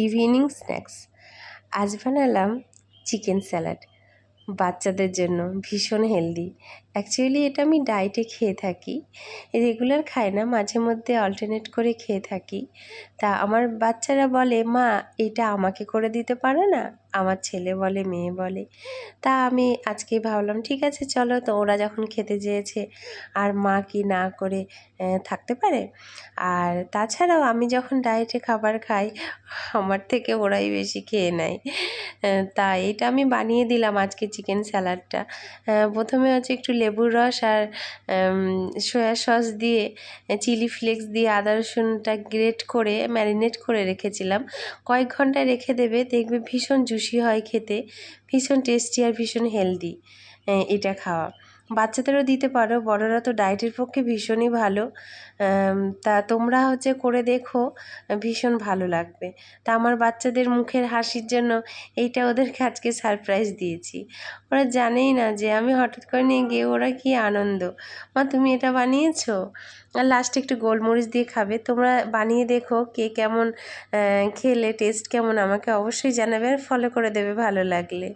Evening snacks. আজ বানালাম chicken salad বাচ্চাদের জন্য, ভীষণ হেলদি। অ্যাকচুয়ালি এটা আমি ডায়েটে খেয়ে থাকি, রেগুলার খাই না, মাঝে মধ্যে অল্টারনেট করে খেয়ে থাকি। তা আমার বাচ্চারা বলে, মা এটা আমাকে করে দিতে পারো না? আমার ছেলে বলে, মেয়ে বলে। তা আমি আজকেই ভাবলাম ঠিক আছে চলো, তো ওরা যখন খেতে চেয়েছে আর মা কি না করে থাকতে পারে? আর তাছাড়াও আমি যখন ডায়েটে খাবার খাই আমার থেকে ওরাই বেশি খেয়ে নেয়। তা এটা আমি বানিয়ে দিলাম আজকে চিকেন স্যালাডটা। প্রথমে হচ্ছে একটু লেবুর রস আর সয়া সস দিয়ে, চিলি ফ্লেক্স দিয়ে আদা রসুনটা গ্রেট করে ম্যারিনেট করে রেখেছিলাম। কয়েক ঘন্টা রেখে দেবে, দেখবে ভীষণ জুসি হয় খেতে, ভীষণ টেস্টি আর ভীষণ হেলদি এটা খাওয়া। বাচ্চাদেরও দিতে পারো, বড়রা তো ডায়েটের পক্ষে ভীষণই ভালো। তা তোমরা হচ্ছে করে দেখো, ভীষণ ভালো লাগবে। তা আমার বাচ্চাদের মুখের হাসির জন্য এইটা ওদেরকে আজকে সারপ্রাইজ দিয়েছি। ওরা জানেই না যে আমি হঠাৎ করে নিয়ে গিয়ে ওরা কি আনন্দ, মা তুমি এটা বানিয়েছো? আর লাস্টে একটু গোলমরিচ দিয়ে খাবে। তোমরা বানিয়ে দেখো, কে কেমন খেলে, টেস্ট কেমন আমাকে অবশ্যই জানাবে আর ফলো করে দেবে ভালো লাগলে।